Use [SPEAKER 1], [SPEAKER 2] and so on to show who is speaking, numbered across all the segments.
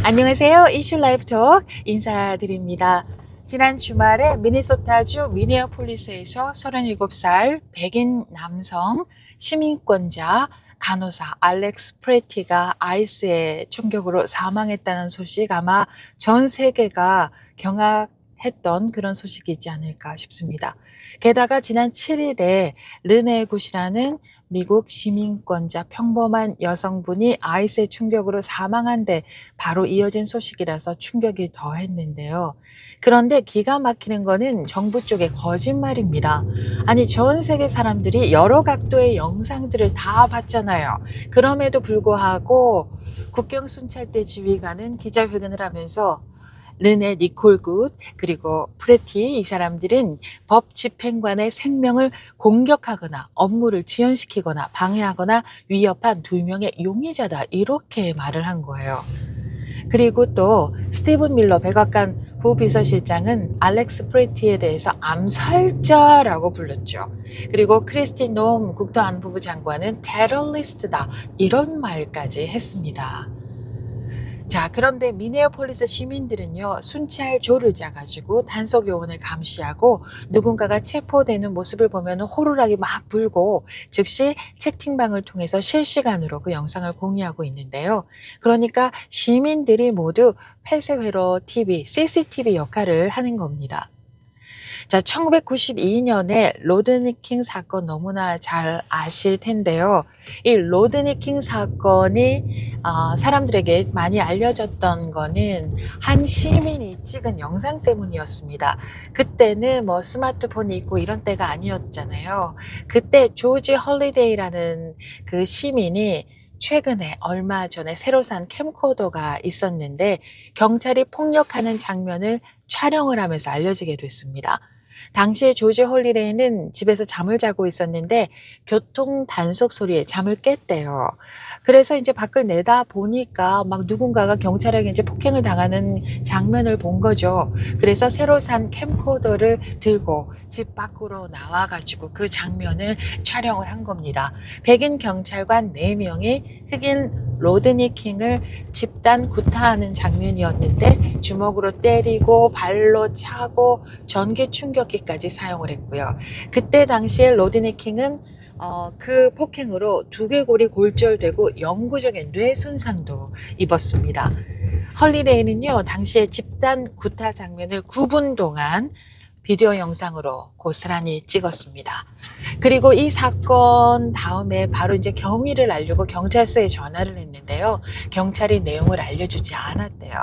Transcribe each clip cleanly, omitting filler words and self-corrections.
[SPEAKER 1] 안녕하세요. 이슈 라이브 톡 인사드립니다. 지난 주말에 미네소타주 미네어폴리스에서 37살 백인 남성 시민권자 간호사 알렉스 프레티가 아이스의 총격으로 사망했다는 소식, 아마 전 세계가 경악했던 그런 소식이지 않을까 싶습니다. 게다가 지난 7일에 르네 굿이라는 미국 시민권자 평범한 여성분이 아이스의 충격으로 사망한 데 바로 이어진 소식이라서 충격이 더했는데요. 그런데 기가 막히는 거는 정부 쪽의 거짓말입니다. 아니, 전 세계 사람들이 여러 각도의 영상들을 다 봤잖아요. 그럼에도 불구하고 국경 순찰대 지휘관은 기자회견을 하면서 르네 니콜 굿 그리고 프레티, 이 사람들은 법 집행관의 생명을 공격하거나 업무를 지연시키거나 방해하거나 위협한 2명의 용의자다, 이렇게 말을 한 거예요. 그리고 또 스티븐 밀러 백악관 부비서실장은 알렉스 프레티에 대해서 암살자라고 불렀죠. 그리고 크리스틴 놈 국토안보부 장관은 테러리스트다, 이런 말까지 했습니다. 자, 그런데 미네어폴리스 시민들은요, 순찰조를 짜가지고 단속 요원을 감시하고 누군가가 체포되는 모습을 보면 호루라기 막 불고 즉시 채팅방을 통해서 실시간으로 그 영상을 공유하고 있는데요. 그러니까 시민들이 모두 폐쇄회로 TV, CCTV 역할을 하는 겁니다. 자, 1992년에 로드니 킹 사건 너무나 잘 아실 텐데요. 이 로드니 킹 사건이 사람들에게 많이 알려졌던 거는 한 시민이 찍은 영상 때문이었습니다. 그때는 뭐 스마트폰이 있고 이런 때가 아니었잖아요. 그때 조지 헐리데이라는 그 시민이 최근에 얼마 전에 새로 산 캠코더가 있었는데 경찰이 폭력하는 장면을 촬영을 하면서 알려지게 됐습니다. 당시에 조지 홀리데이는 집에서 잠을 자고 있었는데 교통 단속 소리에 잠을 깼대요. 그래서 이제 밖을 내다 보니까 막 누군가가 경찰에게 이제 폭행을 당하는 장면을 본 거죠. 그래서 새로 산 캠코더를 들고 집 밖으로 나와가지고 그 장면을 촬영을 한 겁니다. 백인 경찰관 4명이 흑인 로드니 킹을 집단 구타하는 장면이었는데 주먹으로 때리고 발로 차고 전기 충격기까지 사용을 했고요. 그때 당시에 로드니 킹은 그 폭행으로 두개골이 골절되고 영구적인 뇌 손상도 입었습니다. 헐리데이는요, 당시에 집단 구타 장면을 9분 동안 비디오 영상으로 고스란히 찍었습니다. 그리고 이 사건 다음에 바로 이제 경위를 알려고 경찰서에 전화를 했는데요. 경찰이 내용을 알려주지 않았대요.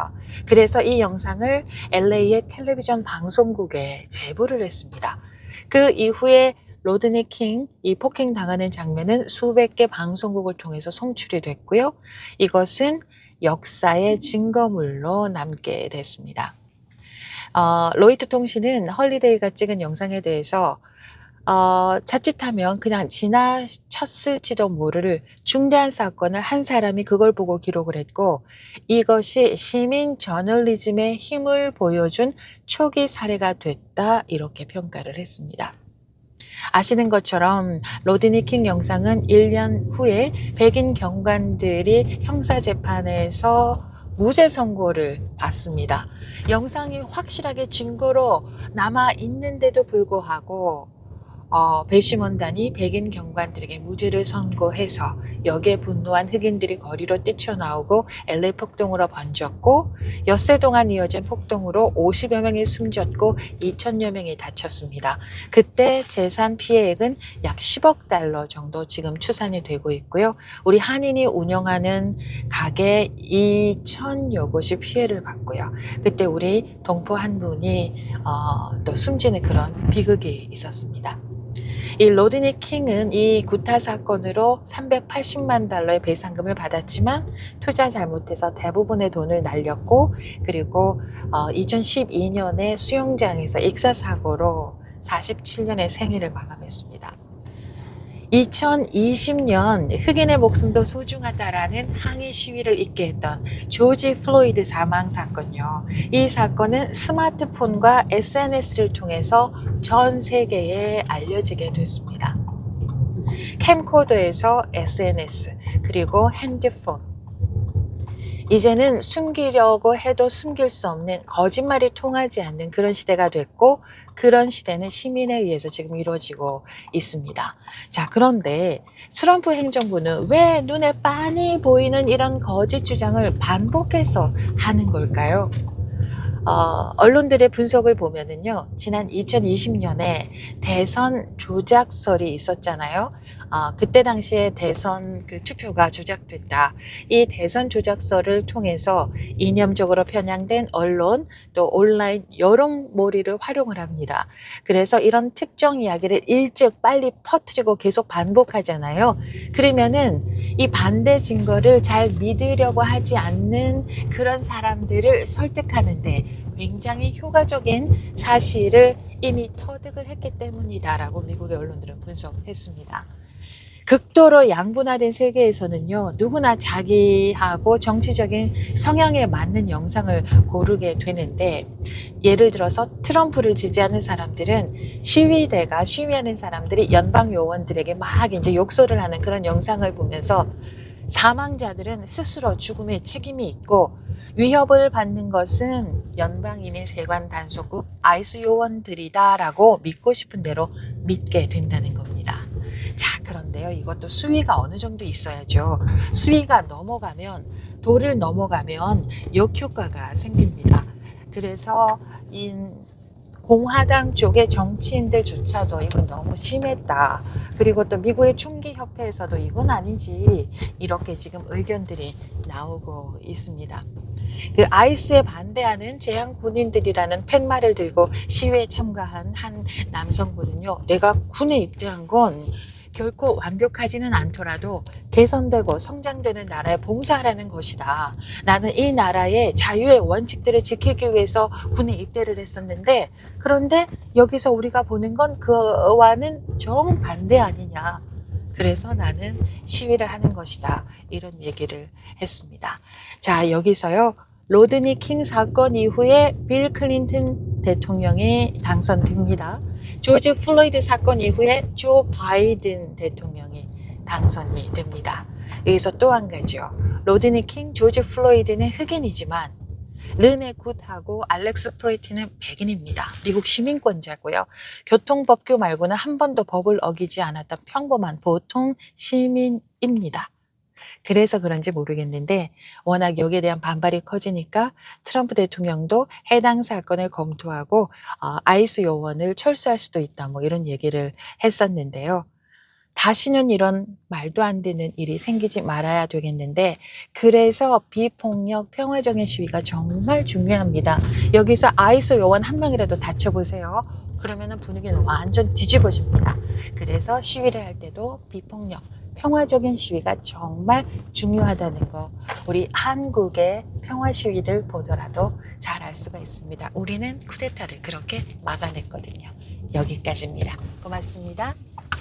[SPEAKER 1] 그래서 이 영상을 LA의 텔레비전 방송국에 제보를 했습니다. 그 이후에 로드니 킹 이 폭행 당하는 장면은 수백 개 방송국을 통해서 송출이 됐고요. 이것은 역사의 증거물로 남게 됐습니다. 로이터 통신은 헐리데이가 찍은 영상에 대해서 자칫하면 그냥 지나쳤을지도 모를 중대한 사건을 한 사람이 그걸 보고 기록을 했고, 이것이 시민 저널리즘의 힘을 보여준 초기 사례가 됐다, 이렇게 평가를 했습니다. 아시는 것처럼 로드니 킹 영상은 1년 후에 백인 경관들이 형사재판에서 무죄 선고를 받습니다. 영상이 확실하게 증거로 남아 있는데도 불구하고 배심원단이 백인 경관들에게 무죄를 선고해서 여기에 분노한 흑인들이 거리로 뛰쳐나오고 LA 폭동으로 번졌고, 엿새 동안 이어진 폭동으로 50여 명이 숨졌고 2천여 명이 다쳤습니다. 그때 재산 피해액은 약 10억 달러 정도 지금 추산이 되고 있고요. 우리 한인이 운영하는 가게 2천여 곳이 피해를 받고요. 그때 우리 동포 한 분이 또 숨지는 그런 비극이 있었습니다. 이 로드니 킹은 이 구타 사건으로 380만 달러의 배상금을 받았지만 투자 잘못해서 대부분의 돈을 날렸고, 그리고 2012년에 수영장에서 익사사고로 47년의 생애를 마감했습니다. 2020년 흑인의 목숨도 소중하다라는 항의 시위를 잇게 했던 조지 플로이드 사망 사건요. 이 사건은 스마트폰과 SNS를 통해서 전 세계에 알려지게 됐습니다. 캠코더에서 SNS, 그리고 핸드폰, 이제는 숨기려고 해도 숨길 수 없는 거짓말이 통하지 않는 그런 시대가 됐고 그런 시대는 시민에 의해서 지금 이루어지고 있습니다. 자, 그런데 트럼프 행정부는 왜 눈에 빤히 보이는 이런 거짓 주장을 반복해서 하는 걸까요? 언론들의 분석을 보면은요, 지난 2020년에 대선 조작설이 있었잖아요. 그때 당시에 대선 그 투표가 조작됐다. 이 대선 조작설을 통해서 이념적으로 편향된 언론 또 온라인 여론몰이를 활용을 합니다. 그래서 이런 특정 이야기를 일찍 빨리 퍼뜨리고 계속 반복하잖아요. 그러면은 이 반대 증거를 잘 믿으려고 하지 않는 그런 사람들을 설득하는데 굉장히 효과적인 사실을 이미 터득을 했기 때문이다라고 미국의 언론들은 분석했습니다. 극도로 양분화된 세계에서는요, 누구나 자기하고 정치적인 성향에 맞는 영상을 고르게 되는데, 예를 들어서 트럼프를 지지하는 사람들은 시위하는 사람들이 연방 요원들에게 막 이제 욕설을 하는 그런 영상을 보면서 사망자들은 스스로 죽음에 책임이 있고 위협을 받는 것은 연방이민세관 단속국 아이스 요원들이다라고 믿고 싶은 대로 믿게 된다는 겁니다. 자, 그런데요, 이것도 수위가 어느 정도 있어야죠. 수위가 넘어가면, 도를 넘어가면 역효과가 생깁니다. 그래서 공화당 쪽의 정치인들조차도 이건 너무 심했다. 그리고 또 미국의 총기협회에서도 이건 아니지. 이렇게 지금 의견들이 나오고 있습니다. 그 아이스에 반대하는 재향 군인들이라는 팻말을 들고 시위에 참가한 한 남성분은요, 내가 군에 입대한 건 결코 완벽하지는 않더라도 개선되고 성장되는 나라에 봉사하라는 것이다. 나는 이 나라의 자유의 원칙들을 지키기 위해서 군에 입대를 했었는데, 그런데 여기서 우리가 보는 건 그와는 정반대 아니냐. 그래서 나는 시위를 하는 것이다. 이런 얘기를 했습니다. 자, 여기서요, 로드니 킹 사건 이후에 빌 클린턴 대통령이 당선됩니다. 조지 플로이드 사건 이후에 조 바이든 대통령이 당선이 됩니다. 여기서 또 한 가지요. 로드니 킹, 조지 플로이드는 흑인이지만 르네 굿하고 알렉스 프레티는 백인입니다. 미국 시민권자고요. 교통법규 말고는 한 번도 법을 어기지 않았던 평범한 보통 시민입니다. 그래서 그런지 모르겠는데 워낙 여기에 대한 반발이 커지니까 트럼프 대통령도 해당 사건을 검토하고 아이스 요원을 철수할 수도 있다, 뭐 이런 얘기를 했었는데요. 다시는 이런 말도 안 되는 일이 생기지 말아야 되겠는데, 그래서 비폭력 평화적인 시위가 정말 중요합니다. 여기서 아이스 요원 한 명이라도 다쳐보세요. 그러면 분위기는 완전 뒤집어집니다. 그래서 시위를 할 때도 비폭력 평화적인 시위가 정말 중요하다는 거, 우리 한국의 평화 시위를 보더라도 잘 알 수가 있습니다. 우리는 쿠데타를 그렇게 막아냈거든요. 여기까지입니다. 고맙습니다.